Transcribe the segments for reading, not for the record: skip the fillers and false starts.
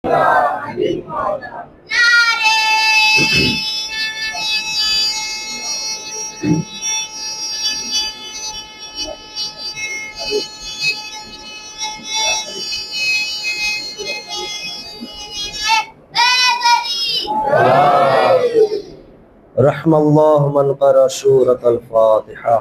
رحم اللہ من قرأ سورۃ الفاتحہ۔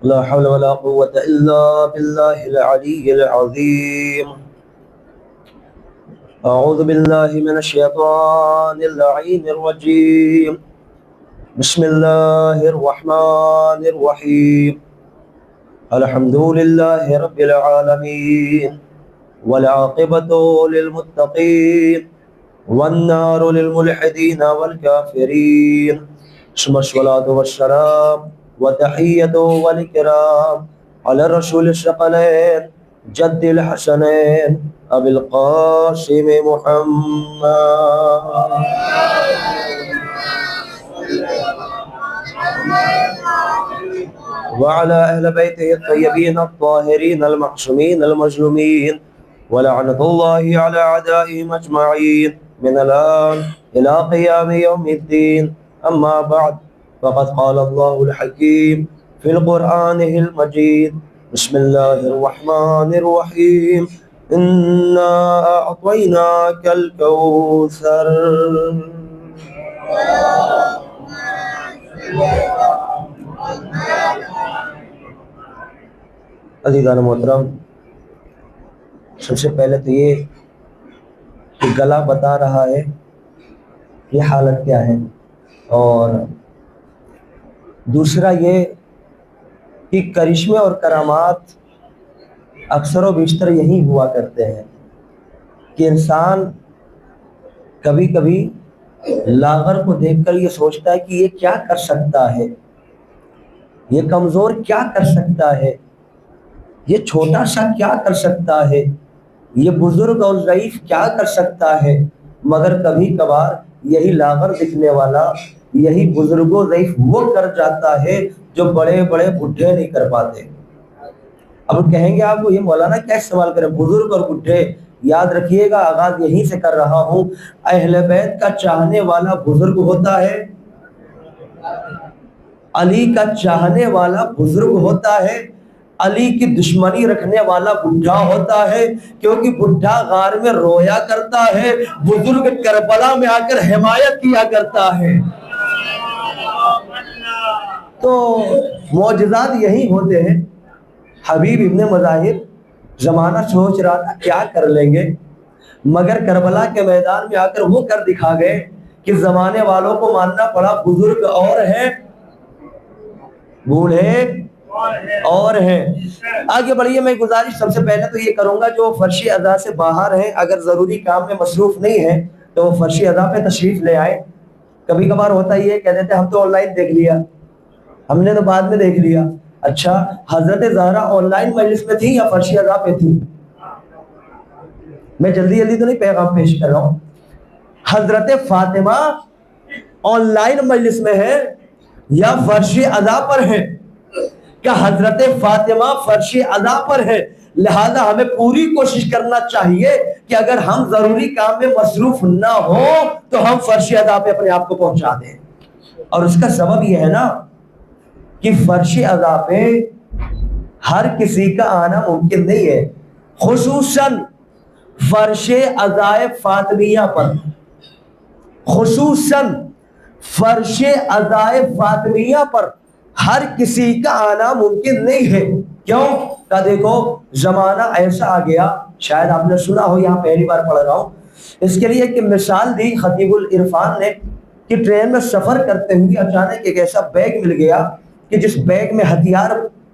لا حول ولا قوة إلا بالله العلي العظيم۔ أعوذ بالله من الشيطان اللعين الرجيم۔ بسم الله الرحمن الرحيم۔ الحمد لله رب العالمين والعاقبة للمتقين والنار للملحدين والكافرين، ثم الصلاة والسلام وتحية والإكرام على الرسول الثقلين جد الحسنين أبي القاسم محمد وعلى أهل بيته الطيبين الطاهرين المعصومين المظلومين، ولعنة الله على أعدائهم أجمعين من الآن إلى قيام يوم الدين، أما بعد، فقد قال الله الحكيم في القرآن المجيد، بسم الله الرحمن الرحيم، إنا أعطيناك الكوثر۔ عزیزان محترم، سب سے پہلے تو یہ کہ گلا بتا رہا ہے یہ حالت کیا ہے، اور دوسرا یہ کہ کرشمے اور کرامات اکثر و بیشتر یہی ہوا کرتے ہیں کہ انسان کبھی کبھی لاغر کو دیکھ کر یہ سوچتا ہے کہ یہ کیا کر سکتا ہے، یہ کمزور کیا کر سکتا ہے، یہ چھوٹا سا کیا کر سکتا ہے، یہ بزرگ اور ضعیف کیا کر سکتا ہے، مگر کبھی کبھار یہی لاغر دکھنے والا، یہی بزرگ و ضعیف وہ کر جاتا ہے جو بڑے بڑے بڈھے نہیں کر پاتے۔ اب کہیں گے آپ کو یہ مولانا کیا استعمال کریں، بزرگ اور بڈھے؟ یاد رکھیے گا، آغاز یہیں سے کر رہا ہوں، اہل بیت کا چاہنے والا بزرگ ہوتا ہے، علی کا چاہنے والا بزرگ ہوتا ہے، علی کی دشمنی رکھنے والا بڈھا ہوتا ہے، کیونکہ بڈھا غار میں رویا کرتا ہے، بزرگ کربلا میں آ کر حمایت کیا کرتا ہے۔ تو معجزات یہی ہوتے ہیں۔ حبیب ابن مظاہر زمانہ سوچ رہا تھا کیا کر لیں گے، مگر کربلا کے میدان میں آ کر وہ کر دکھا گئے کہ زمانے والوں کو ماننا پڑا، بزرگ اور ہیں، بوڑھے اور ہیں۔ آگے بڑھیے، میں گزارش سب سے پہلے تو یہ کروں گا جو فرشی ادا سے باہر ہیں، اگر ضروری کام میں مصروف نہیں ہیں تو وہ فرشی ادا پہ تشریف لے آئیں۔ کبھی کبھار ہوتا یہ کہہ دیتے ہم تو آن لائن دیکھ لیا، ہم نے تو بعد میں دیکھ لیا۔ اچھا، حضرت زہرا آن لائن مجلس میں تھی یا فرشی ادا پہ تھی؟ میں جلدی جلدی تو نہیں پیغام پیش کر رہا ہوں۔ حضرت فاطمہ آن لائن مجلس میں ہے یا فرشی ادا پر ہے؟ کہ حضرت فاطمہ فرشی ادا پر ہے، لہذا ہمیں پوری کوشش کرنا چاہیے کہ اگر ہم ضروری کام میں مصروف نہ ہو تو ہم فرشی ادا پہ اپنے آپ کو پہنچا دیں۔ اور اس کا سبب یہ ہے نا کہ فرشی ادا پہ ہر کسی کا آنا ممکن نہیں ہے، خصوصاً فرش ادائے فاطمیہ پر، خصوصاً فرش ادائے فاطمیہ پر ہر کسی کا آنا ممکن نہیں ہے۔ کیوں؟ کہ دیکھو زمانہ ایسا آ گیا، شاید آپ نے سنا ہو، یہاں پہلی بار پڑھ رہا ہوں، اس کے لیے کہ مثال دی خطیب العرفان نے کہ ٹرین میں سفر کرتے ہوئے اچانک ایک ایسا بیگ مل گیا کہ جس بیگ میں ہتھیار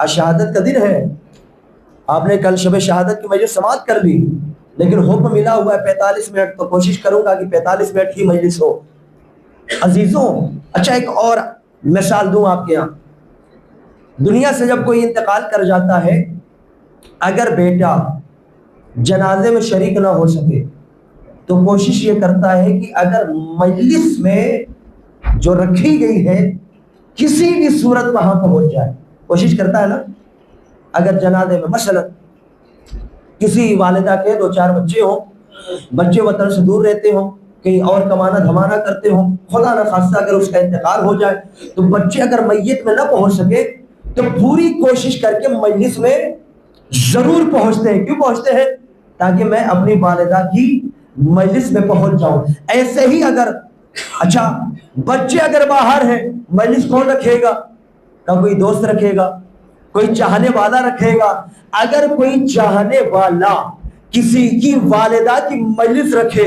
آج شہادت کا دن ہے، آپ نے کل شب شہادت کی مجلس سماعت کر لی، لیکن حکم ملا ہوا ہے 45 منٹ، تو کوشش کروں گا کہ 45 منٹ کی مجلس ہو۔ عزیزوں، اچھا ایک اور مثال دوں آپ کے یہاں، دنیا سے جب کوئی انتقال کر جاتا ہے، اگر بیٹا جنازے میں شریک نہ ہو سکے تو کوشش یہ کرتا ہے کہ اگر مجلس میں جو رکھی گئی ہے کسی بھی صورت وہاں پہنچ جائے، کوشش کرتا ہے نا۔ اگر جنازے میں مثلا کسی والدہ کے 2-4 بچے ہوں، بچے وطن سے دور رہتے ہوں، کہیں اور کمانا دھمانا کرتے ہوں، خدا نہ خواستہ اگر اس کا انتقال ہو جائے تو بچے اگر میت میں نہ پہنچ سکے تو پوری کوشش کر کے مجلس میں ضرور پہنچتے ہیں۔ کیوں پہنچتے ہیں؟ تاکہ میں اپنی والدہ کی مجلس میں پہنچ جاؤں۔ ایسے ہی اگر اچھا بچے اگر باہر ہیں، مجلس کون رکھے گا؟ کوئی دوست رکھے گا، کوئی چاہنے والا رکھے گا۔ اگر کوئی چاہنے والا کسی کی والدہ کی مجلس رکھے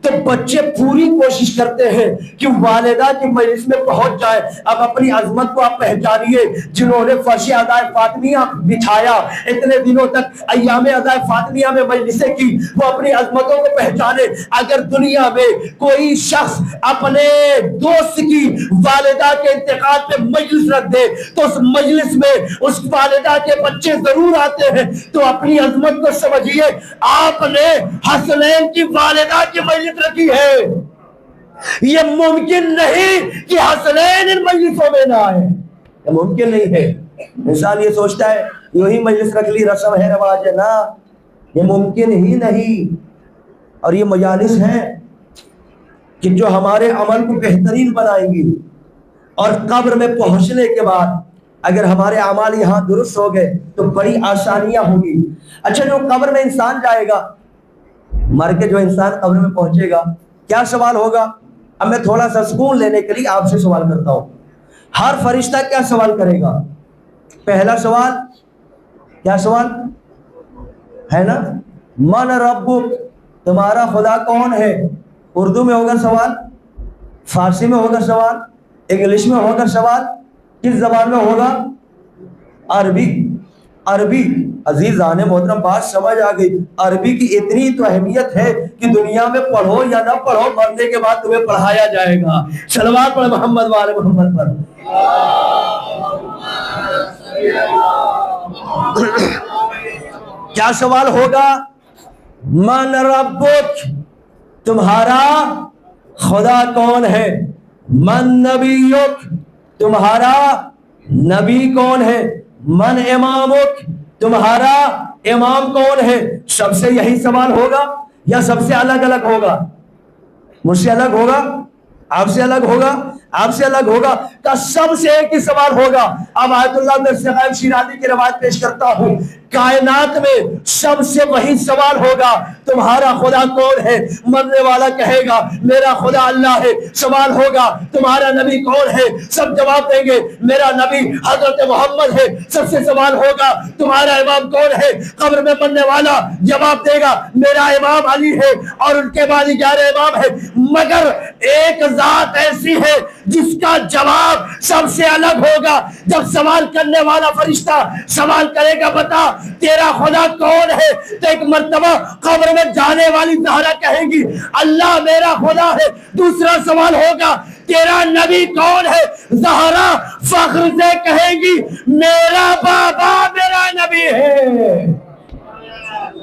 تو بچے پوری کوشش کرتے ہیں کہ والدہ کی مجلس میں پہنچ جائے۔ اب اپنی عظمت کو آپ پہچانیے، جنہوں نے فرش ادائے فاطمیہ بچھایا، اتنے دنوں تک ایام ادائے فاطمیہ میں مجلسیں کی، وہ اپنی عظمتوں کو پہچانے۔ اگر دنیا میں کوئی شخص اپنے دوست کی والدہ کے انتقال پہ مجلس رکھ دے تو اس مجلس میں اس والدہ کے بچے ضرور آتے ہیں۔ تو اپنی عظمت کو سمجھیے، آپ نے حسنین کی والدہ کی مجلس رکھی ہے، یہ ممکن نہیں کہ حسنین ان مجلسوں میں نہ آئے، یہ ممکن نہیں ہے۔ انسان یہ سوچتا ہے یوں ہی مجلس رکھ لی، رسم ہے رواج ہے، نہ، یہ ممکن ہی نہیں۔ اور یہ مجالس ہیں کہ جو ہمارے عمل کو بہترین بنائیں گی، اور قبر میں پہنچنے کے بعد اگر ہمارے اعمال یہاں درست ہو گئے تو بڑی آسانیاں ہوں گی۔ اچھا جو قبر میں انسان جائے گا، مر کے جو انسان قبر میں پہنچے گا، کیا سوال ہوگا؟ اب میں تھوڑا سا سکون لینے کے لیے آپ سے سوال کرتا ہوں، ہر فرشتہ کیا سوال کرے گا؟ پہلا سوال کیا سوال ہے نا؟ من ربک، تمہارا خدا کون ہے؟ اردو میں ہوگا سوال، فارسی میں ہوگا سوال، انگلش میں ہوگا سوال، کس زبان میں ہوگا؟ عربی۔ عربی عزیزان محترم، بات سمجھ آ گئی؟ عربی کی اتنی تو اہمیت ہے کہ دنیا میں پڑھو یا نہ پڑھو، مرنے کے بعد تمہیں پڑھایا جائے گا۔ صلوات پڑھ محمد وآل محمد پر۔ کیا سوال ہوگا؟ من ربک، تمہارا خدا کون ہے؟ من نبیک، تمہارا نبی کون ہے؟ من امامک، تمہارا امام کون ہے؟ سب سے یہی سوال ہوگا یا سب سے الگ الگ ہوگا؟ مجھ سے الگ ہوگا، آپ سے الگ ہوگا، آپ سے الگ ہوگا، کا سب سے ایک ہی سوال ہوگا۔ اب آیت اللہ درس غیب شیرازی کی روایت پیش کرتا ہوں، کائنات میں سب سے وہی سوال ہوگا، تمہارا خدا کون ہے؟ مرنے والا کہے گا میرا خدا اللہ ہے۔ سوال ہوگا تمہارا نبی کون ہے؟ سب جواب دیں گے میرا نبی حضرت محمد ہے۔ سب سے سوال ہوگا تمہارا امام کون ہے؟ قبر میں مرنے والا جواب دے گا میرا امام علی ہے، اور ان کے بعد 11 امام ہے، مگر ایک ذات ایسی ہے جس کا جواب سب سے الگ ہوگا۔ جب سوال کرنے والا فرشتہ سوال کرے گا بتا تیرا خدا کون ہے، تو ایک مرتبہ قبر میں جانے والی زہرا کہے گی اللہ میرا خدا ہے۔ دوسرا سوال ہوگا تیرا نبی کون ہے؟ زہرا فخر سے کہے گی میرا بابا میرا نبی ہے۔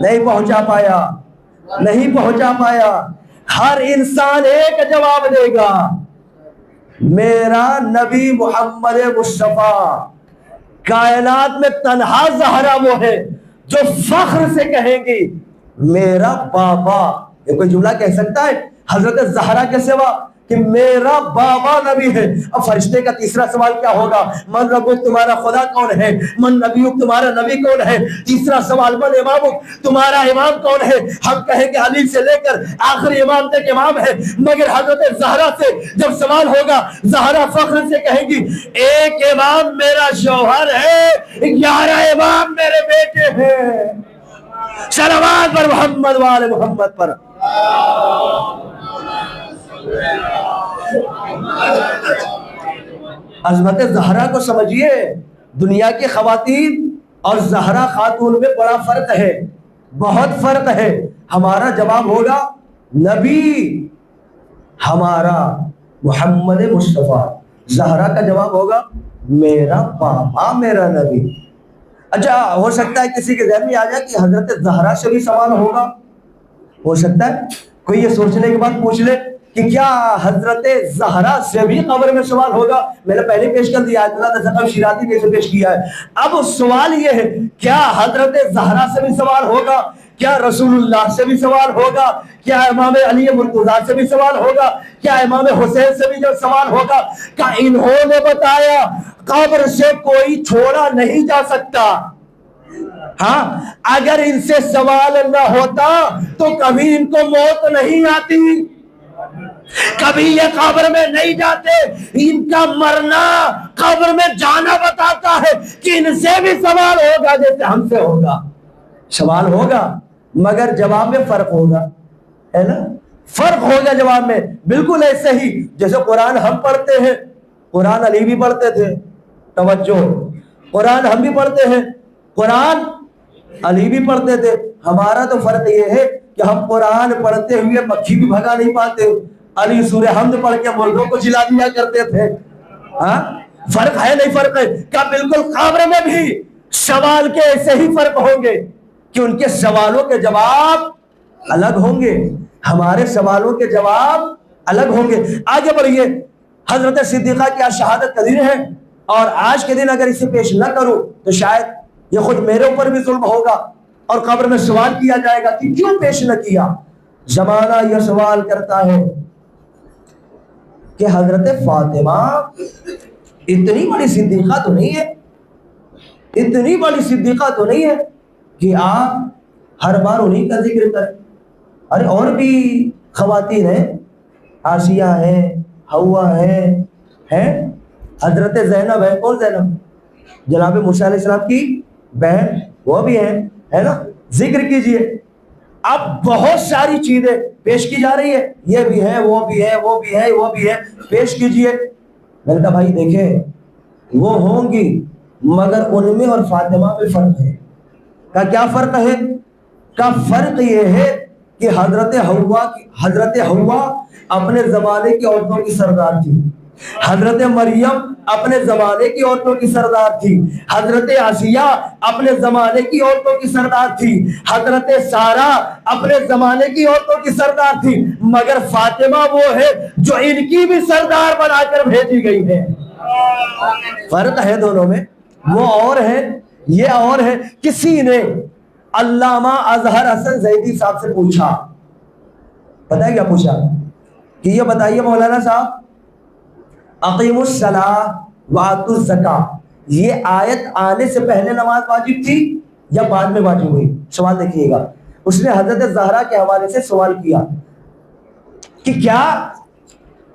نہیں پہنچا پایا، نہیں پہنچا پایا۔ ہر انسان ایک جواب دے گا میرا نبی محمد مصطفیٰ۔ کائنات میں تنہا زہرا وہ ہے جو فخر سے کہیں گی میرا بابا۔ یہ کوئی جملہ کہہ سکتا ہے حضرت زہرا کے سوا کہ میرا بابا نبی ہے؟ اب فرشتے کا تیسرا سوال کیا ہوگا؟ من ربک، تمہارا خدا کون ہے؟ من نبیک، تمہارا نبی کون ہے؟ تیسرا سوال من امامک، تمہارا امام کون ہے؟ ہم کہیں کہ علی سے لے کر آخری امام تک امام ہے، مگر حضرت زہرا سے جب سوال ہوگا زہرا فخر سے کہیں گی ایک امام میرا شوہر ہے، 11 امام میرے بیٹے ہیں۔ صلوات پر محمد وآل محمد پر۔ عظمت زہرا کو سمجھیے، دنیا کی خواتین اور زہرا خاتون میں بڑا فرق ہے، بہت فرق ہے۔ ہمارا جواب ہوگا نبی ہمارا محمد مصطفیٰ، زہرا کا جواب ہوگا میرا پاپا میرا نبی۔ اچھا ہو سکتا ہے کسی کے ذہن میں آ جائے کہ حضرت زہرا سے بھی سوال ہوگا، ہو سکتا ہے کوئی یہ سوچنے کے بعد پوچھ لے کہ کیا حضرت زہرا سے بھی قبر میں سوال ہوگا؟ میں نے پہلے پیش کر دیا ہے، شیرازی نے پیش کیا ہے۔ اب سوال یہ ہے کیا حضرت زہرا سے بھی سوال ہوگا، کیا رسول اللہ سے بھی سوال ہوگا، کیا امام علی مرتضیٰ سے بھی سوال ہوگا، کیا امام حسین سے بھی جو سوال ہوگا؟ کیا انہوں نے بتایا قبر سے کوئی چھوڑا نہیں جا سکتا؟ ہاں، اگر ان سے سوال نہ ہوتا تو کبھی ان کو موت نہیں آتی، کبھی یہ قبر میں نہیں جاتے۔ ان کا مرنا قبر میں جانا بتاتا ہے کہ ان سے بھی سوال ہوگا جیسے ہم سے ہوگا، سوال ہوگا مگر جواب میں فرق ہوگا، ہے نا؟ فرق ہوگا جواب میں، بالکل ایسے ہی جیسے قرآن ہم پڑھتے ہیں، قرآن علی بھی پڑھتے تھے، توجہ، قرآن ہم بھی پڑھتے ہیں، قرآن علی بھی پڑھتے تھے۔ ہمارا تو فرق یہ ہے کہ ہم قرآن پڑھتے ہوئے مکھی بھی بھگا نہیں پاتے، علی سورہ حمد پڑھ کے مردوں کو جلا دیا کرتے تھے۔ ہاں، فرق ہے نہیں؟ فرق ہے کیا؟ بالکل قبر میں بھی سوال کے ایسے ہی فرق ہوں گے کہ ان کے سوالوں کے جواب الگ ہوں گے، ہمارے سوالوں کے جواب الگ ہوں گے۔ آگے بڑھیے، حضرت صدیقہ کی شہادت کا دن ہے، اور آج کے دن اگر اسے پیش نہ کروں تو شاید یہ خود میرے اوپر بھی ظلم ہوگا اور قبر میں سوال کیا جائے گا کہ کیوں پیش نہ کیا۔ زمانہ یہ سوال کرتا ہے کہ حضرت فاطمہ اتنی بڑی صدیقہ تو نہیں ہے، اتنی بڑی صدیقہ تو نہیں ہے کہ آپ ہر بار انہیں کا ذکر کریں۔ ارے اور بھی خواتین ہیں، آسیہ ہیں، حوا ہیں، حضرت زینب ہے، کون زینب؟ جناب موسیٰ علیہ السلام کی بہن، وہ بھی ہیں، ہے نا؟ ذکر کیجئے۔ اب بہت ساری چیزیں پیش کی جا رہی ہے، یہ بھی ہے، وہ بھی ہے، وہ بھی ہے، وہ بھی ہے، پیش کیجئے۔ میں نے کہا بھائی دیکھیں، وہ ہوں گی مگر ان میں اور فاطمہ میں فرق ہے۔ کا کیا فرق ہے؟ کا فرق یہ ہے کہ حضرت حوا اپنے زمانے کی عورتوں کی سردار تھی، حضرت مریم اپنے زمانے کی عورتوں کی سردار تھی، حضرت آسیہ اپنے زمانے کی عورتوں کی سردار تھی، حضرت سارہ اپنے زمانے کی عورتوں کی سردار تھی، مگر فاطمہ وہ ہے جو ان کی بھی سردار بنا کر بھیجی گئی ہے۔ فرق ہے دونوں میں، وہ اور ہے، یہ اور ہے۔ کسی نے علامہ اظہر حسن زیدی صاحب سے پوچھا، پتہ ہے کیا پوچھا؟ کہ یہ بتائیے مولانا صاحب، اقیموا الصلاۃ وآتوا الزکاۃ، یہ آیت آنے سے پہلے نماز واجب تھی یا بعد میں واجب ہوئی؟ سوال دیکھیے گا، اس نے حضرت زہرا کے حوالے سے سوال کیا کہ کیا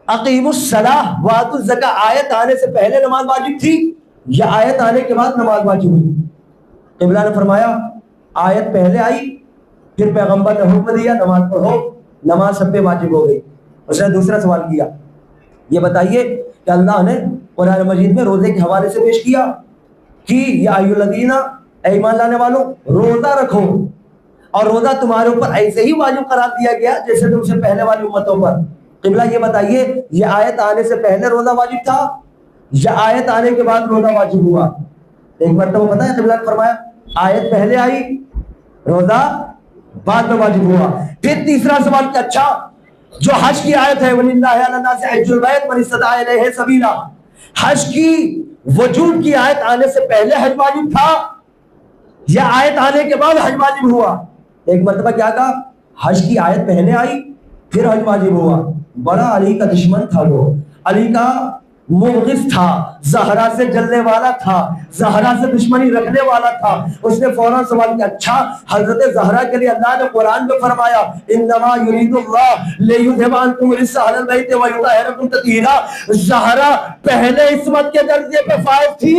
اقیموا الصلاۃ وآتوا الزکاۃ آیت آنے سے پہلے نماز واجب تھی یا آیت آنے کے بعد نماز واجب ہوئی؟ قبلہ نے فرمایا آیت پہلے آئی، پھر پیغمبر نے حکم دیا نماز پڑھو، نماز سب پہ واجب ہو گئی۔ اس نے دوسرا سوال کیا، یہ بتائیے کہ اللہ نے قرآن مجید میں روزے کے حوالے سے پیش کیا کہ یا ایھا الذین، اے ایمان لانے والوں روزہ رکھو، اور روزہ تمہارے اوپر ایسے ہی واجب قرار دیا گیا جیسے تم سے پہلے والی امتوں پر۔ قبلہ یہ بتائیے یہ آیت آنے سے پہلے روزہ واجب تھا یا آیت آنے کے بعد روزہ واجب ہوا؟ ایک مرتبہ پتہ ہے قبلہ نے فرمایا آیت پہلے آئی، روزہ بعد میں واجب ہوا۔ پھر تیسرا سوال کہ اچھا جو حج کی آیت ہے وَلِلَّهِ عَلَى النَّاسِ حِجُّ الْبَيْتِ مَنِ اسْتَطَاعَ إِلَيْهِ سَبِيلًا، حج کی وجوب کی آیت آنے سے پہلے حج واجب تھا یا آیت آنے کے بعد حج واجب ہوا؟ ایک مرتبہ کیا کہا؟ حج کی آیت پہلے آئی پھر حج واجب ہوا۔ بڑا علی کا دشمن تھا، وہ علی کا مبغض تھا، زہرا سے جلنے والا تھا، زہرا سے دشمنی رکھنے والا تھا۔ اس نے فوراً سوال کیا اچھا حضرت زہرا کے لیے اللہ نے قرآن میں فرمایا انما یرید اللہ لیذھب عنکم الرجس اہل البیت ویطہرکم تطہیرا، زہرا پہلے عصمت کے درجے پہ فائز تھی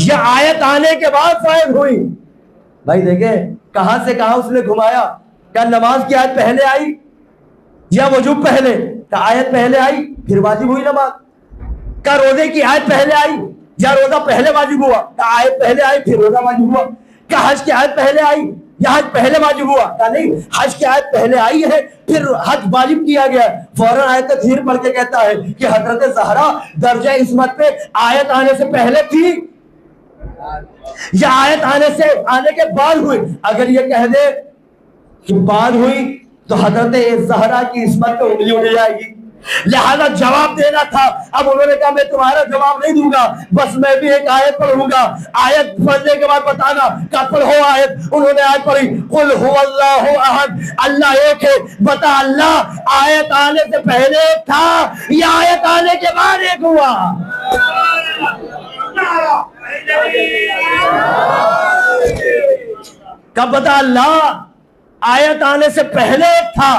یا آیت آنے کے بعد فائز ہوئی؟ بھائی دیکھیں کہاں سے کہاں اس نے گھمایا، کیا نماز کی آیت پہلے آئی یا وجوب پہلے؟ کہ آیت پہلے آئی پھر واجب ہوئی نماز۔ کیا روزے کی آیت پہلے آئی یا روزہ پہلے واجب ہوا؟ کیا آیت پہلے آئی پھر روزہ واجب ہوا؟ کیا حج کی آیت پہلے آئی یا حج پہلے واجب ہوا؟ کیا نہیں، حج کی آیت پہلے آئی ہے پھر حج واجب کیا گیا۔ فوراً آیت تطہیر پڑھ کے کہتا ہے کہ حضرت زہرا درجہ عصمت پہ آیت آنے سے پہلے تھی یا آیت آنے کے بعد ہوئی؟ اگر یہ کہہ دے کہ بعد ہوئی تو حضرت زہرا کی عصمت پہ انگلی اٹھ جائے گی، لہذا جواب دینا تھا۔ اب انہوں نے کہا میں تمہارا جواب نہیں دوں گا، بس میں بھی ایک آیت پڑھوں گا، آیت پڑھنے کے بعد بتانا کہ پڑھو آیت۔ انہوں نے آیت پڑھی قل هو اللہ احد، اللہ ایک ہے۔ بتا اللہ آیت آنے سے پہلے ایک تھا یا آیت آنے کے بعد ایک ہوا؟ کب بتا اللہ آیت آنے سے پہلے ایک تھا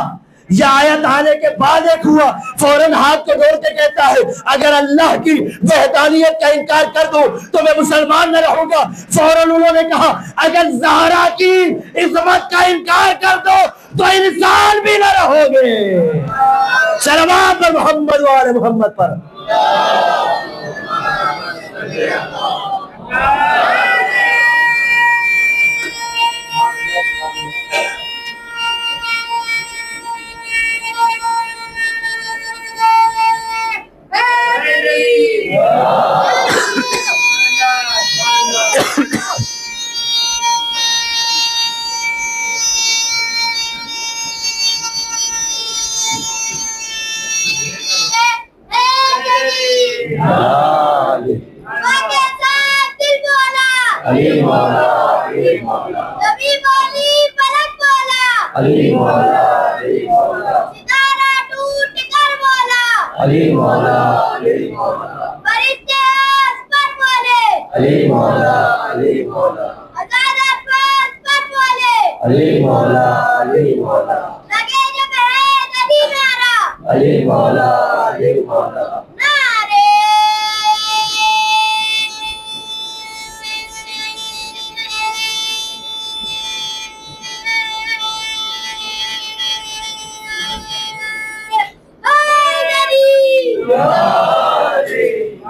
یا آیت آنے کے بعد ایک ہوا؟ فوراً ہاتھ کو جوڑ کے کہتا ہے اگر اللہ کی وحدانیت کا انکار کر دو تو میں مسلمان نہ رہوں گا۔ فوراً انہوں نے کہا اگر زہرا کی عظمت کا انکار کر دو تو انسان بھی نہ رہو گے۔ صلوات محمد و آل محمد پر۔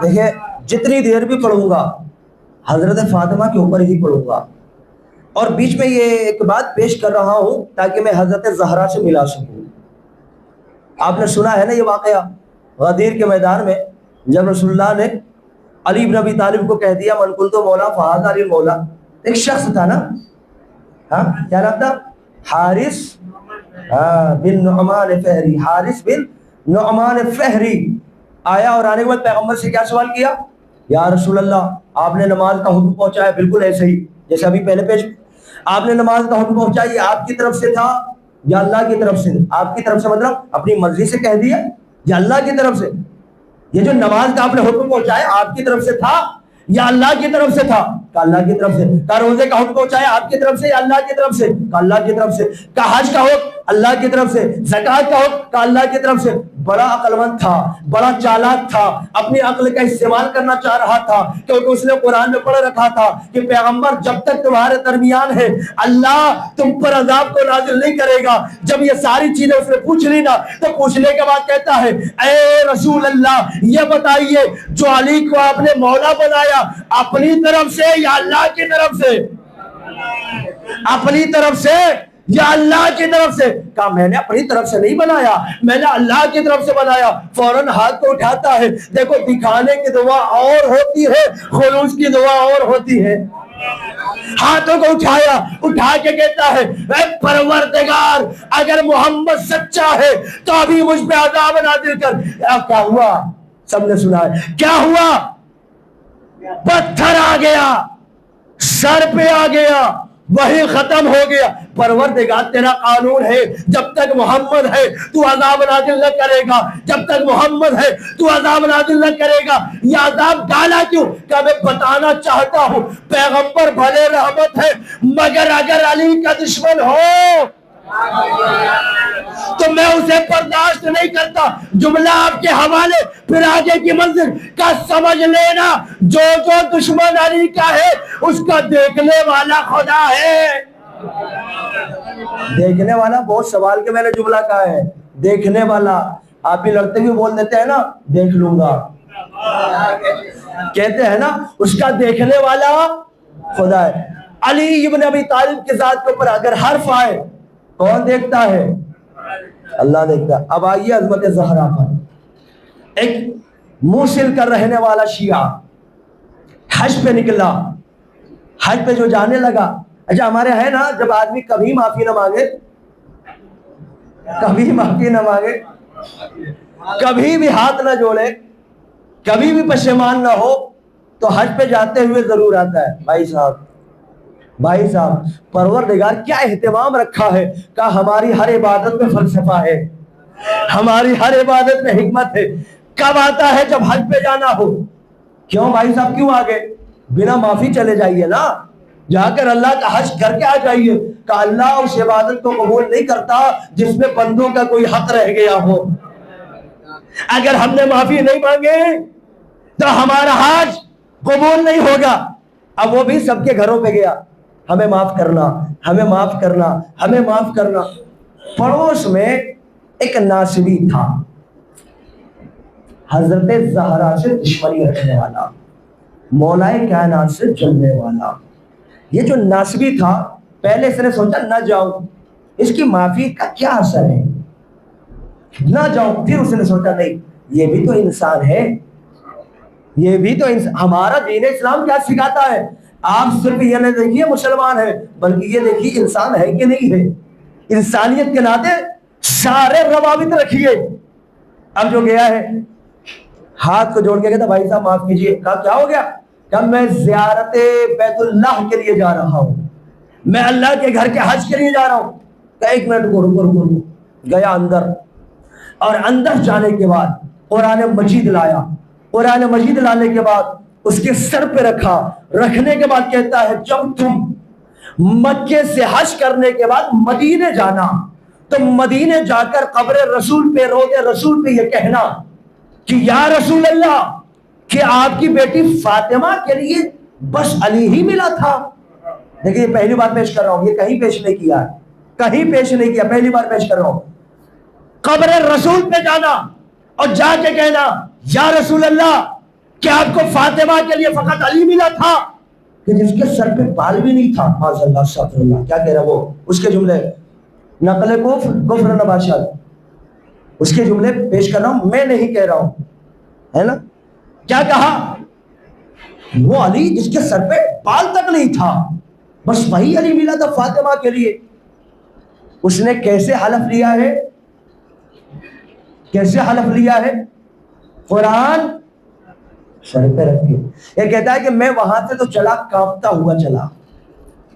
دیکھیں جتنی دیر بھی پڑھوں گا حضرت فاطمہ کے اوپر ہی پڑھوں گا، اور بیچ میں یہ ایک بات پیش کر رہا ہوں تاکہ میں حضرت زہرا سے ملا سکوں۔ آپ نے سنا ہے نا یہ واقعہ غدیر کے میدان میں جب رسول اللہ نے علی بن ابی طالب کو کہہ دیا من کنت مولا فہذا علی مولا۔ ایک شخص تھا نا، ہاں کیا نام تھا؟ حارث بن نعمان فہری۔ حارث بن نعمان فہری آیا اور آنے کے بعد پیغمبر سے کیا سوال کیا؟ یا رسول اللہ آپ نے نماز کا حکم پہنچایا، بالکل ایسے ہی جیسے ابھی پہلے پیش، آپ نے نماز کا حکم پہنچایا، یہ آپ کی طرف سے تھا یا اللہ کی طرف سے؟ آپ کی طرف سے مطلب اپنی مرضی سے کہہ دیا یا اللہ کی طرف سے؟ یہ جو نماز کا آپ نے حکم پہنچایا آپ کی طرف سے تھا یا اللہ کی طرف سے تھا؟ کہ اللہ کی طرف سے۔ کہ روزے کا حکم پہنچایا آپ کی طرف سے یا اللہ کی طرف سے؟ کہ اللہ کی طرف سے۔ کہ حج کا حکم اللہ کی طرف سے، زکوٰۃ کا حکم کہ اللہ کی طرف سے۔ بڑا عقل مند تھا، بڑا چالاک تھا، اپنی عقل کا استعمال کرنا چاہ رہا تھا، کیونکہ اس نے قرآن میں پڑھ رکھا تھا کہ پیغمبر جب تک تمہارے درمیان ہے اللہ تم پر عذاب کو نازل نہیں کرے گا۔ جب یہ ساری چیزیں اس نے پوچھ لی نا تو پوچھنے کے بعد کہتا ہے اے رسول اللہ یہ بتائیے جو علی کو آپ نے مولا بنایا اپنی طرف سے یا اللہ کی طرف سے؟ اپنی طرف سے یا اللہ کی طرف سے؟ کہا میں نے اپنی طرف سے نہیں بنایا، میں نے اللہ کی طرف سے بنایا۔ فوراً ہاتھ کو اٹھاتا ہے۔ دیکھو دکھانے کی دعا اور ہوتی ہے، خلوص کی دعا اور ہوتی ہے۔ ہاتھوں کو اٹھایا، اٹھا کے کہتا ہے اے پروردگار اگر محمد سچا ہے تو ابھی مجھ پہ عذاب نازل کر۔ کیا ہوا؟ سب نے سنا ہے کیا ہوا؟ پتھر آ گیا، سر پہ آ گیا، وہی ختم ہو گیا۔ پروردگار تیرا قانون ہے جب تک محمد ہے تو عذاب نازل نہ کرے گا، جب تک محمد ہے تو عذاب نازل نہ کرے گا۔ یہ عذاب ڈالا کیوں؟ کہ میں بتانا چاہتا ہوں پیغمبر بھلے رحمت ہے مگر اگر علی کا دشمن ہو تو میں اسے برداشت نہیں کرتا۔ جملہ آپ کے حوالے، پھر آگے کی منزل کا سمجھ لینا۔ جو جو دشمن علی کا ہے اس کا دیکھنے والا خدا ہے۔ دیکھنے والا بہت سوال کے میں نے جملہ کہا ہے، دیکھنے والا۔ آپ بھی لڑتے بھی بول دیتے ہیں نا دیکھ لوں گا، کہتے ہیں نا اس کا دیکھنے والا خدا ہے. علی ابن ابی طالب کی ذات کے اوپر اگر حرف آئے کون دیکھتا ہے؟ اللہ دیکھتا ہے. اب آئیے عظمت زہرا پر. ایک موصل کر رہنے والا شیعہ حج پہ نکلا, حج پہ جو جانے لگا. اچھا ہمارے ہے نا جب آدمی کبھی معافی نہ مانگے, کبھی معافی نہ مانگے, کبھی بھی ہاتھ نہ جوڑے, کبھی بھی پشیمان نہ ہو, تو حج پہ جاتے ہوئے ضرور آتا ہے بھائی صاحب پروردگار کیا اہتمام رکھا ہے, کہ ہماری ہر عبادت میں فلسفہ ہے, ہماری ہر عبادت میں حکمت ہے. کب آتا ہے؟ جب حج پہ جانا ہو. کیوں بھائی صاحب کیوں آگے؟ بنا معافی چلے جائیے نا, جا کر اللہ کا حج کر کے آ جائیے, کہ اللہ اس عبادت کو قبول نہیں کرتا جس میں بندوں کا کوئی حق رہ گیا ہو. اگر ہم نے معافی نہیں مانگے تو ہمارا حج قبول نہیں ہوگا. اب وہ بھی سب کے گھروں پہ گیا, ہمیں معاف کرنا, ہمیں معاف کرنا, ہمیں معاف کرنا. پڑوس میں ایک ناصبی تھا, حضرت زہرا سے دشمنی رکھنے والا, مولائے کائنات سے جلنے والا. یہ جو ناصبی تھا پہلے اس نے سوچا نہ جاؤں, اس کی معافی کا کیا اثر ہے, نہ جاؤں. پھر اس نے سوچا نہیں, یہ بھی تو انسان ہے, یہ بھی تو ہمارا دین اسلام کیا سکھاتا ہے. آپ صرف یہ نہ دیکھیے مسلمان ہے, بلکہ یہ دیکھیے انسان ہے کہ نہیں ہے. انسانیت کے ناطے سارے روابط رکھیے. اب جو گیا ہے ہاتھ کو جوڑ کے کہتا بھائی صاحب معاف کیجیے. کہا کیا ہو گیا؟ کہ میں زیارت بیت اللہ کے لیے جا رہا ہوں, میں اللہ کے گھر کے حج کے لیے جا رہا ہوں. کہ ایک منٹ رکو. گیا اندر, اور اندر جانے کے بعد قرآن مجید لایا. قرآن مجید لانے کے بعد اس کے سر پہ رکھا. رکھنے کے بعد کہتا ہے جب تم مکے سے حج کرنے کے بعد مدینے جانا تو مدینے جا کر قبر رسول پہ, روضے رسول پہ یہ کہنا کہ یا رسول اللہ, کہ آپ کی بیٹی فاطمہ کے لیے بس علی ہی ملا تھا. دیکھیے یہ پہلی بار پیش کر رہا ہوں, یہ کہیں پیش نہیں کیا, کہیں پیش نہیں کیا, پہلی بار پیش کر رہا ہوں. قبر رسول پہ جانا اور جا کے کہنا یا رسول اللہ, کہ آپ کو فاطمہ کے لیے فقط علی ملا تھا, کہ جس کے سر پہ بال بھی نہیں تھا. ماشاء اللہ استغفر اللہ, کیا کہہ رہا وہ, اس کے جملے نقل کفر نباشد, اس کے جملے پیش کر رہا ہوں, میں نہیں کہہ رہا ہوں, ہے نا. کیا کہا؟ وہ علی جس کے سر پہ بال تک نہیں تھا, بس وہی علی ملا تھا فاطمہ کے لیے. اس نے کیسے حلف لیا ہے, کیسے حلف لیا ہے؟ قرآن سر پہ رکھ کے. یہ کہتا ہے کہ میں وہاں سے تو چلا, کانپتا ہوا چلا,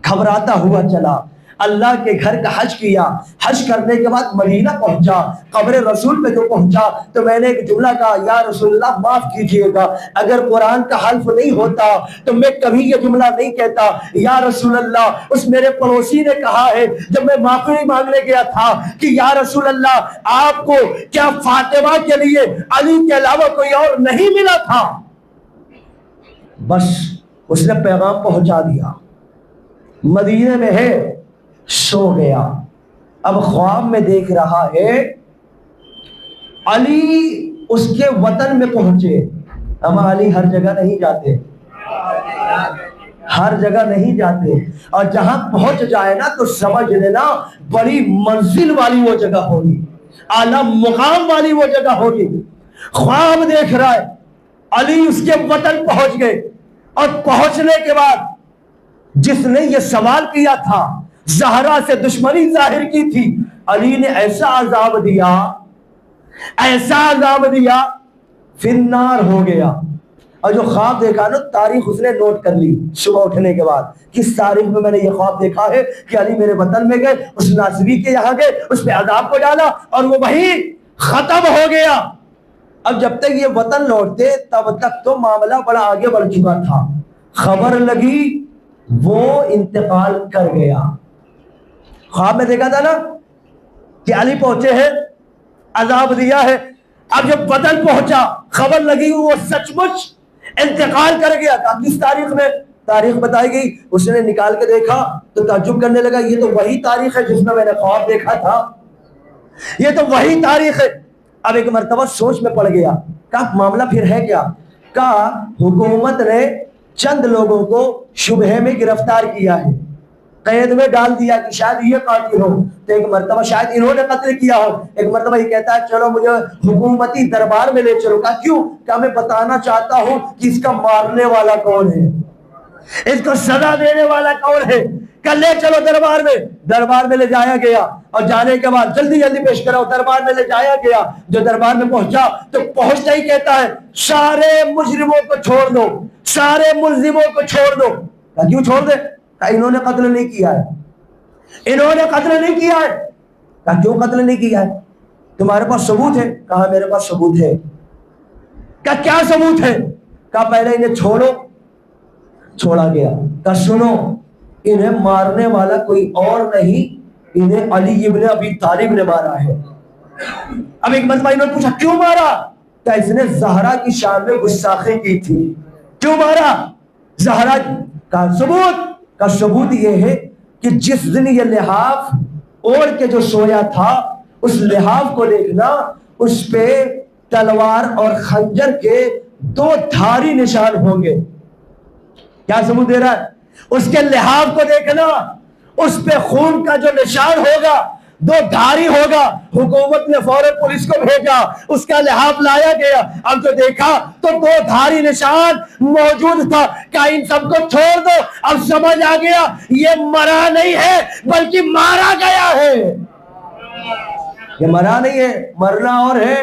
گھبراتا ہوا چلا, اللہ کے گھر کا حج کیا. حج کرنے کے بعد مدینہ پہنچا, قبر رسول پہ جو پہنچا تو میں نے ایک جملہ کہا یا رسول اللہ معاف کیجئے گا, اگر قرآن کا حلف نہیں ہوتا تو میں کبھی یہ جملہ نہیں کہتا یا رسول اللہ. اس میرے پڑوسی نے کہا ہے جب میں معافی مانگنے گیا تھا کہ یا رسول اللہ آپ کو کیا فاطمہ کے لیے علی کے علاوہ کوئی اور نہیں ملا تھا. بس اس نے پیغام پہنچا دیا, مدینے میں ہے, سو گیا. اب خواب میں دیکھ رہا ہے علی اس کے وطن میں پہنچے. ہم علی ہر جگہ نہیں جاتے, ہر جگہ نہیں جاتے, اور جہاں پہنچ جائے نا تو سمجھ لینا بڑی منزل والی وہ جگہ ہوگی, اعلیٰ مقام والی وہ جگہ ہوگی. خواب دیکھ رہا ہے علی اس کے وطن پہنچ گئے, اور پہنچنے کے بعد جس نے یہ سوال کیا تھا, زہرا سے دشمنی ظاہر کی تھی, علی نے ایسا عذاب دیا, ایسا عذاب دیا, پھر نار ہو گیا. اور جو خواب دیکھا نا تاریخ اس نے نوٹ کر لی صبح اٹھنے کے بعد, کس تاریخ میں نے یہ خواب دیکھا ہے کہ علی میرے وطن میں گئے, اس ناصبی کے یہاں گئے, اس پہ عذاب کو ڈالا اور وہ وہی ختم ہو گیا. اب جب تک یہ وطن لوٹتے تب تک تو معاملہ بڑا آگے بڑھ چکا تھا. خبر لگی وہ انتقال کر گیا. خواب میں دیکھا تھا نا کہ علی پہنچے ہیں, عذاب دیا ہے. اب جب وطن پہنچا خبر لگی وہ سچ مچ انتقال کر گیا. کس تاریخ میں؟ تاریخ بتائی گئی. اس نے نکال کے دیکھا تو تعجب کرنے لگا, یہ تو وہی تاریخ ہے جس میں نے خواب دیکھا تھا, یہ تو وہی تاریخ ہے. اب ایک مرتبہ سوچ میں پڑ گیا, کہا معاملہ پھر ہے کیا؟ کا حکومت نے چند لوگوں کو شبہ میں گرفتار کیا ہے, قید میں ڈال دیا کہ شاید یہ قاتل ہو, تو ایک مرتبہ شاید انہوں نے قتل کیا ہو, ایک مرتبہ یہ کہتا ہے چلو مجھے حکومتی دربار میں لے چلو. کہا کیوں؟ کہ میں بتانا چاہتا ہوں کہ اس کا مارنے والا کون ہے, اس کو سزا دینے والا کون ہے. کہ لے چلو دربار میں. دربار میں لے جایا گیا اور جانے کے بعد جلدی جلدی پیش کرو. دربار میں لے جایا گیا, جو دربار میں پہنچا تو پہنچتا ہی کہتا ہے سارے مجرموں کو چھوڑ دو, سارے ملزموں کو چھوڑ دو. کہ کیوں چھوڑ دے؟ کہ انہوں نے قتل نہیں کیا ہے, انہوں نے قتل نہیں کیا ہے. کہ کیوں قتل نہیں کیا ہے؟ تمہارے پاس ثبوت ہے؟ کہا میرے پاس ثبوت ہے. کہ کیا ثبوت ہے؟ کہا پہلے انہیں چھوڑو. چھوڑا گیا. کہ سنو انہیں مارنے والا کوئی اور نہیں, انہیں علی ابن ابی طالب نے مارا ہے. اب ایک مرتبہ انہوں نے پوچھا کیوں مارا؟ کہ اس نے زہرا کی شان میں گستاخی کی تھی. کیوں مارا؟ زہرا کا ثبوت. کا ثبوت یہ ہے کہ جس دن یہ لحاف اوڑھ کے جو سویا تھا, اس لحاف کو دیکھنا, اس پہ تلوار اور خنجر کے 2 دھاری نشان ہوں گے. کیا ثبوت دے رہا ہے؟ اس کے لحاف کو دیکھنا, اس پہ خون کا جو نشان ہوگا 2 دھاری ہوگا. حکومت نے فوراً پولیس کو بھیجا, اس کا لحاف لایا گیا. اب جو دیکھا تو 2 دھاری نشان موجود تھا. کہ ان سب کو چھوڑ دو. اب سمجھ آ گیا یہ مرا نہیں ہے بلکہ مارا گیا ہے. یہ مرا نہیں ہے, مرنا اور ہے,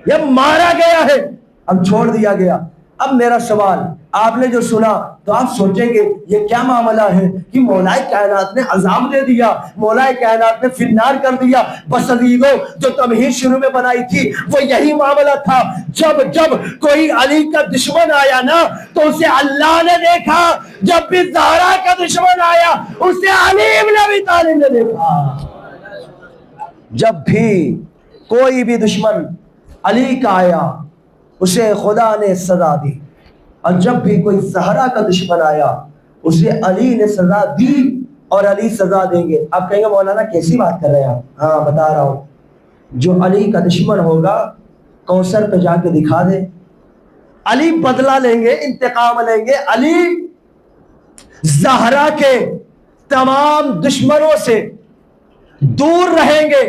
یہ مارا گیا ہے. اب چھوڑ دیا گیا. اب میرا سوال, آپ نے جو سنا تو آپ سوچیں گے یہ کیا معاملہ ہے کہ مولا کائنات نے عذاب دے دیا, مولا کائنات نے فنار کر دیا. بس عزیزو, جو تمہید شروع میں بنائی تھی وہ یہی معاملہ تھا. جب کوئی علی کا دشمن آیا نا تو اسے اللہ نے دیکھا, جب بھی زہرا کا دشمن آیا اسے علی ابن ابی طالب نے دیکھا. جب بھی کوئی بھی دشمن علی کا آیا اسے خدا نے سزا دی, اور جب بھی کوئی زہرا کا دشمن آیا اسے علی نے سزا دی اور علی سزا دیں گے. آپ کہیں گے مولانا کیسی بات کر رہے ہیں آپ؟ ہاں بتا رہا ہوں. جو علی کا دشمن ہوگا کوثر پہ جا کے دکھا دے, علی بدلہ لیں گے, انتقام لیں گے. علی زہرا کے تمام دشمنوں سے دور رہیں گے.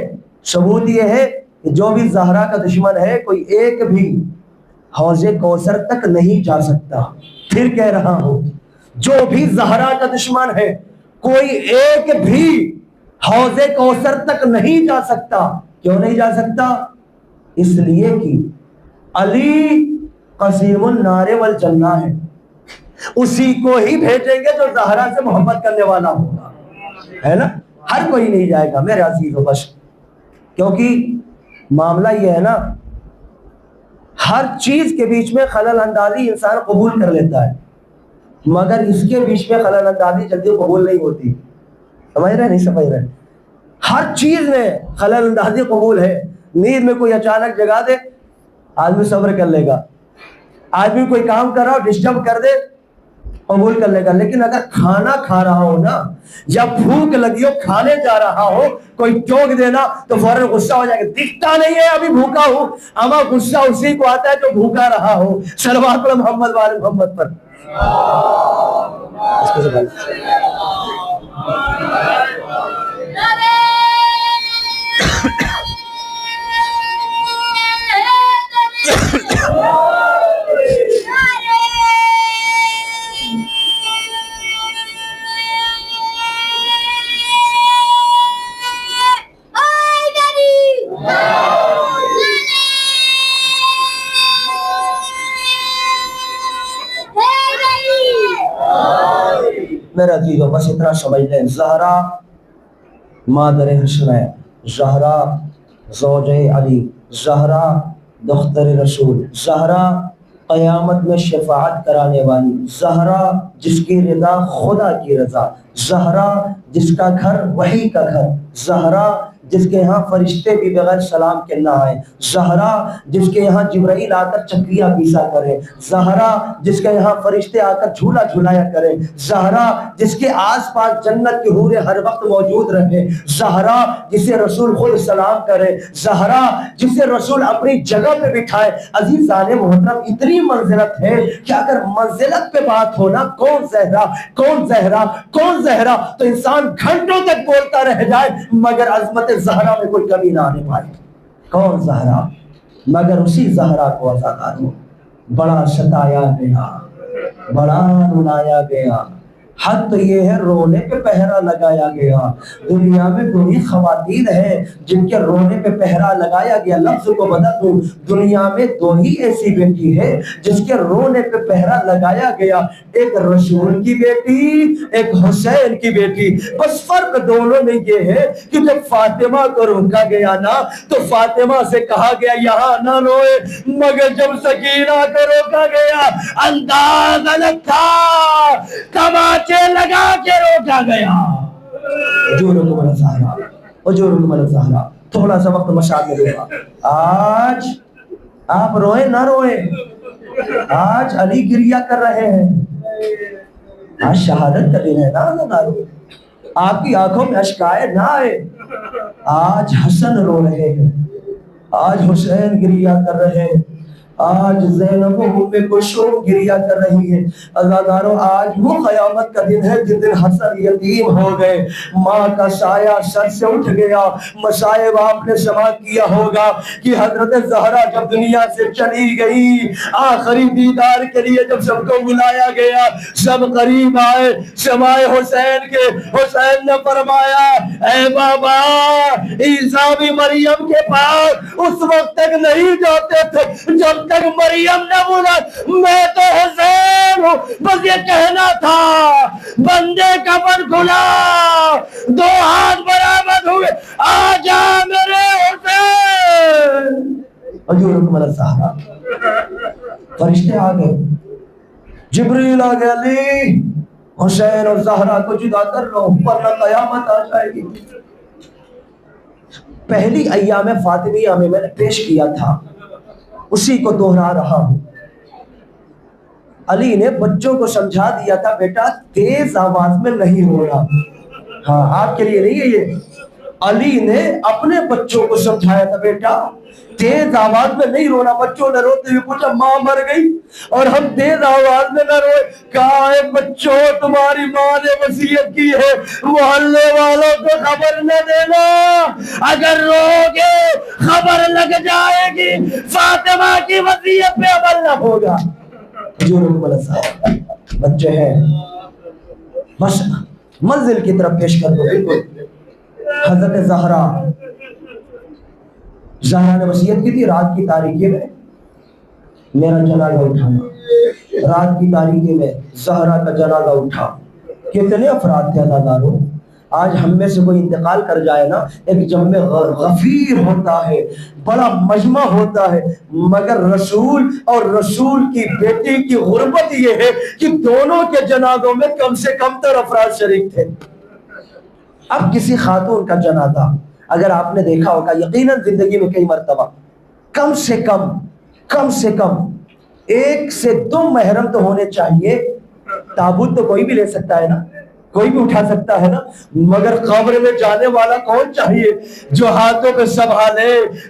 ثبوت یہ ہے کہ جو بھی زہرا کا دشمن ہے کوئی ایک بھی حوض کوثر تک نہیں جا سکتا. پھر کہہ رہا ہوں, جو بھی زہرا کا دشمن ہے کوئی ایک بھی حوض کوثر تک نہیں جا سکتا. کیوں نہیں جا سکتا؟ اس لیے کہ علی قسیم النار والجنہ ہے, اسی کو ہی بھیجیں گے جو زہرا سے محبت کرنے والا ہوگا, ہے نا. ہر کوئی نہیں جائے گا میرے عزیزو. بس کیونکہ معاملہ یہ ہے نا, ہر چیز کے بیچ میں خلل اندازی انسان قبول کر لیتا ہے, مگر اس کے بیچ میں خلل اندازی جلدی قبول نہیں ہوتی. سمجھ رہے نہیں سمجھ رہے؟ ہر چیز میں خلل اندازی قبول ہے. نیند میں کوئی اچانک جگا دے آدمی صبر کر لے گا, آدمی کوئی کام کر رہا ہو ڈسٹرب کر دے قبول کر لے گا. لیکن اگر کھانا کھا رہا ہو نا, جب بھوک لگی ہو کھانے جا رہا ہو, کوئی ٹوک دینا تو فوراً غصہ ہو جائے گا. دکھتا نہیں ہے ابھی بھوکا ہوں, اما غصہ اسی کو آتا ہے جو بھوکا رہا ہو. صلوات پڑھو محمد والے محمد پر. میرے عزیزو بس اتنا سمجھ لیں, زہرا مادر حسن ہے, زہرا زوجہ علی, زہرا دختر رسول, زہرا قیامت میں شفاعت کرانے والی, زہرا جس کی رضا خدا کی رضا, زہرا جس کا گھر وحی کا گھر, زہرا جس کے یہاں فرشتے بھی بغیر سلام کے نہ آئے، زہرا جس کے یہاں جبرائیل آ کر چکریاں پیسا کرے، زہرا جس کے یہاں فرشتے آ کر جھولا جھلایا کرے، زہرا جس کے آس پاس جنت کی حوریں ہر وقت موجود رہے، زہرا جسے رسول خود سلام کرے، زہرا جسے رسول اپنی جگہ پہ بٹھائے۔ عزیزان محترم، اتنی منزلت ہے کہ اگر منزلت پہ بات ہونا کون زہرا کون زہرا کون زہرا تو انسان گھنٹوں تک بولتا رہ جائے مگر عظمت زہرا میں کوئی کمی نہ آنے پائے۔ کون زہرا؟ مگر اسی زہرا کو عزاداروں بڑا ستایا گیا، بڑا رلایا گیا۔ حد تو یہ ہے رونے پہ پہرا لگایا گیا۔ دنیا میں کوئی خواتین ہیں جن کے رونے پہ پہرا لگایا گیا۔ لفظ کو بدل دوں، دنیا میں دو ہی ایسی بیٹی ہے جس کے رونے پہ پہرا لگایا گیا، ایک رسول کی بیٹی، ایک حسین کی بیٹی۔ بس فرق دونوں میں یہ ہے کہ جب فاطمہ کو روکا گیا نا تو فاطمہ سے کہا گیا یہاں نہ روئے، مگر جب سکینہ کو روکا گیا انداز الگ تھا، تماچے لگا کے روکا گیا۔ اجورکم الزہرا، اجورکم الزہرا۔ تھوڑا سا وقت مشاہد میں دے گا۔ آج آپ روئیں نہ روئیں، آج علی گریہ کر رہے ہیں، آج شہادت کا دن ہے نا، آپ کی آنکھوں میں اشک آئے نہ آئے، آج حسن رو رہے ہیں، آج حسین گریہ کر رہے ہیں، آج زینب ام کلثوم گریہ کر رہی ہے۔ عزاداروں، آج وہ قیامت کا دن ہے جس دن حسن یتیم ہو گئے، ماں کا سایہ سر سے اٹھ گیا۔ مصائب آپ نے سماعت کیا ہوگا کہ حضرت زہرا جب دنیا سے چلی گئی، آخری دیدار کے لیے جب سب کو بلایا گیا، سب قریب آئے سمائے حسین کے۔ حسین نے فرمایا اے بابا، عیسیٰ بھی مریم کے پاس اس وقت تک نہیں جاتے تھے جب تک مریم نے بولا میں تو حسین ہوں، بس یہ کہنا تھا، بندے کفن کھلا، دو ہاتھ برآمد ہوئے، آجا میرے حسین۔ اجورکم الزہرا۔ فرشتے آ گئے، جبریل آ گئے، علی حسین اور زہرا کو جدا کر لو ورنہ قیامت آ جائے گی۔ پہلی ایام فاطمیہ میں نے پیش کیا تھا، اسی کو دوہرا رہا ہوں۔ علی نے بچوں کو سمجھا دیا تھا بیٹا تیز آواز میں نہیں رونا، ہاں آپ کے لیے نہیں ہے یہ، علی نے اپنے بچوں کو سمجھایا تھا بیٹا تیز آواز میں نہیں رونا۔ بچوں نے روتے ہوئے پوچھا ماں مر گئی اور ہم تیز آواز میں نہ روئے؟ کہا ہے بچوں تمہاری ماں نے وصیت کی ہے محلے والوں کو خبر نہ دینا، اگر روگے خبر لگ جائے گی فاطمہ کی وصیت پہ عمل نہ ہوگا۔ بچے ہیں بس منزل کی طرف پیش کر دو۔ بالکل حضرت زہرا نے وصیت کی تھی رات کی تاریکی میں میرا جنازہ اٹھانا، رات کی تاریکی میں زہرا کا جنازہ اٹھا۔ کتنے افراد تھے عزاداروں؟ آج ہم میں سے کوئی انتقال کر جائے نا ایک جمع غفیر ہوتا ہے، بڑا مجمع ہوتا ہے، مگر رسول اور رسول کی بیٹی کی غربت یہ ہے کہ دونوں کے جنازوں میں کم سے کم تر افراد شریک تھے۔ اب کسی خاتون کا جنازہ اگر آپ نے دیکھا ہوگا یقیناً زندگی میں کئی مرتبہ کم سے کم 1 سے 2 محرم تو ہونے چاہیے۔ تابوت تو کوئی بھی لے سکتا ہے نا، کوئی بھی اٹھا سکتا ہے نا، مگر قبر میں جانے والا کون چاہیے جو ہاتھوں پہ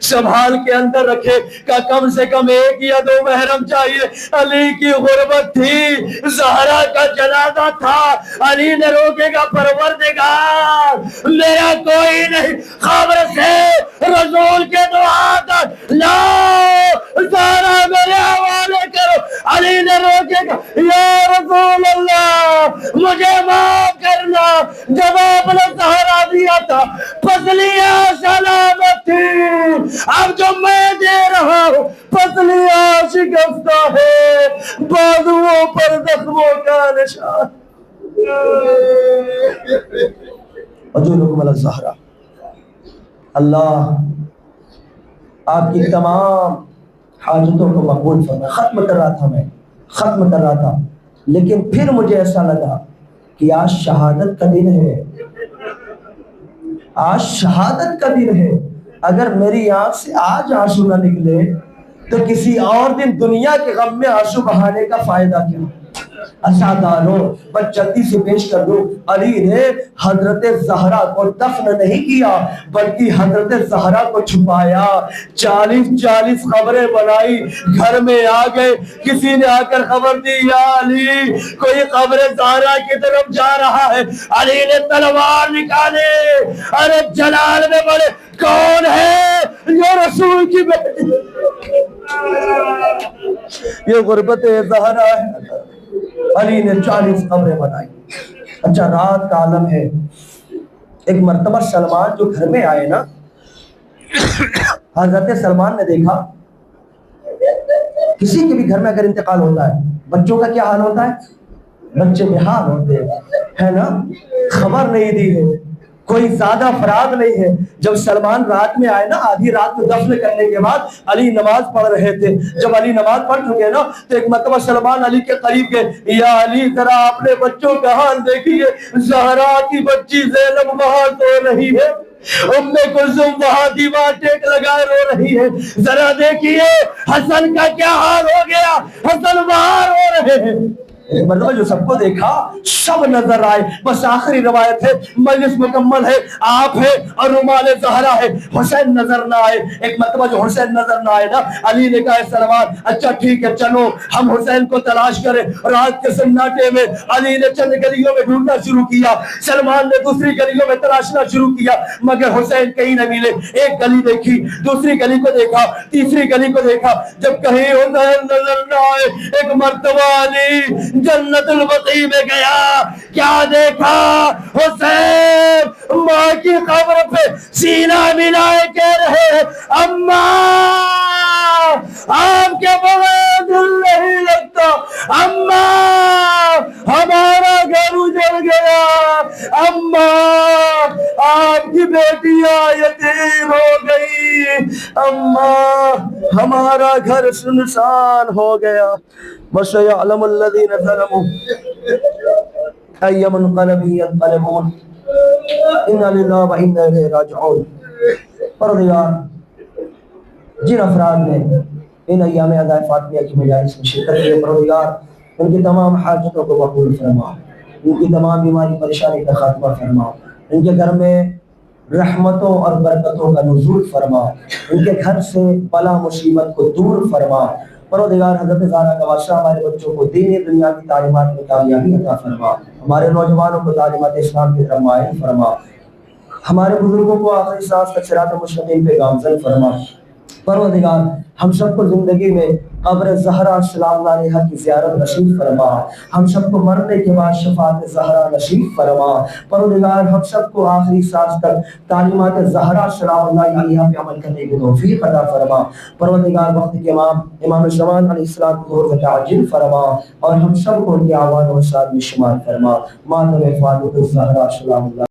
سنبھال کے اندر رکھے؟ کہ کم سے کم 1 یا 2 محرم چاہیے۔ علی کی غربت تھی، زہرا کا جنازہ تھا، علی نے روکے گا پروردگار میرا کوئی نہیں، قبر سے رسول کے دو ہاتھ لاؤ زہرا میرے حوالے کرو۔ علی نے روکے گا یا رسول اللہ مجھے معاف کرنا، جب آپ نے سہارا دیا تھا پسلیاں سلامت تھی، اب جو میں دے رہا ہوں پسلیاں شکستہ ہے، بازوؤں پر زخموں کا نشان۔ اجورکم الزہرا۔ اللہ آپ کی تمام حاجتوں کو مقبول فرمائے۔ ختم کر رہا تھا لیکن پھر مجھے ایسا لگا کہ آج شہادت کا دن ہے، آج شہادت کا دن ہے، اگر میری آنکھ سے آج آنسو نہ نکلے تو کسی اور دن دنیا کے غم میں آنسو بہانے کا فائدہ کیا؟ اسادانوں بس جلدی سے پیش کر دوں، علی نے حضرت زہرا کو دفن نہیں کیا بلکہ حضرت زہرا کو چھپایا، 40 قبریں بنائی، گھر میں آ گئے، کسی نے آ کر خبر دی یا علی کوئی قبر زہرا کی طرف جا رہا ہے، علی نے تلوار نکالے، ارے جلال میں بڑے کون ہے یہ رسول کی بیٹی، یہ غربت زہرا ہے۔ علی نے 40 قبریں بنائی۔ اچھا رات کا عالم ہے، ایک مرتبہ سلمان جو گھر میں آئے نا، حضرت سلمان نے دیکھا کسی کے بھی گھر میں اگر انتقال ہوتا ہے بچوں کا کیا حال ہوتا ہے؟ بچے بے حال ہوتے ہیں نا، خبر نہیں دی ہے، کوئی زیادہ افراد نہیں ہے۔ جب سلمان رات میں آئے نا، آدھی رات میں دفن کرنے کے بعد علی نماز پڑھ رہے تھے، جب علی نماز پڑھ چکے نا تو ایک مرتبہ سلمان علی کے قریب گئے، یا علی ذرا اپنے بچوں کا حال دیکھیے، زہرا کی بچی زینب وہاں سو رہی ہے، ام کلثوم وہاں دیوار ٹیک لگائے رو رہی ہے، ذرا دیکھیے حسن کا کیا حال ہو گیا، حسن وہاں رو رہے ہیں۔ ایک مرتبہ جو سب کو دیکھا سب نظر آئے، بس آخری روایت ہے، مجلس مکمل ہے، آپ ہے اور رومال زہرا ہے، حسین نظر نہ آئے۔ ایک مرتبہ جو حسین نظر نہ آئے نا، علی نے کہا سلمان اچھا ٹھیک ہے چلو ہم حسین کو تلاش کریں۔ رات کے سناٹے میں علی نے چند گلیوں میں ڈھونڈنا شروع کیا، سلمان نے دوسری گلیوں میں تلاشنا شروع کیا، مگر حسین کہیں نہ ملے۔ ایک گلی دیکھی، دوسری گلی کو دیکھا، تیسری گلی کو دیکھا، جب کہیں حسین نظر نہ آئے، ایک مرتبہ علی جنت البقیع میں گیا، کیا دیکھا؟ حسین ماں کی قبر پہ سینہ ملائے کہہ رہے ہیں اماں آپ کے بغیر دل نہیں لگتا، اماں ہمارا گھر اجڑ گیا، اماں آپ کی بیٹیاں یتیم ہو گئی، اماں ہمارا گھر سنسان ہو گیا۔ وَسَيَعْلَمُ الَّذِينَ ظَلَمُوا أَيَّ مُنقَلَبٍ يَنقَلِبُونَ إِنَّا لِلَّهِ وَإِنَّا إِلَيْهِ رَاجِعُونَ۔ پروردگار جن افراد نے ان ایام ادائے فاطمیہ کی مجالس میں شرکت کی، پروردگار ان کی تمام حاجتوں کو قبول فرما، ان کی تمام بیماری پریشانی کا خاتمہ فرما، ان کے گھر میں رحمتوں اور برکتوں کا نزول فرما، ان کے گھر سے بلا مصیبت کو دور فرما۔ پروردگار حضرت زہرا کا واسطہ ہمارے بچوں کو دینی دنیا کی تعلیمات میں کامیابی عطا فرما، ہمارے نوجوانوں کو تعلیمات اسلام کی طرف مائل فرما، ہمارے بزرگوں کو آخری سانس تک صراط مستقیم پہ گامزن فرما۔ پروردگار ہم سب کو زندگی میں قبر زہرا سلام اللہ علیہا کی زیارت نصیب فرما، ہم سب کو مرنے کے بعد شفاعت زہرا نصیب فرما۔ پروردگار ہم سب کو آخری سانس تک تعلیمات زہرا سلام اللہ علیہا پہ عمل کرنے کی توفیق عطا فرما۔ پروردگار وقت کے امام زمان علیہ السلام کو ظہور کا عاجل فرما اور ہم سب کو ان کے اعوان و اساد میں شمار فرما۔ ماتم فاطمہ الزہرا سلام اللہ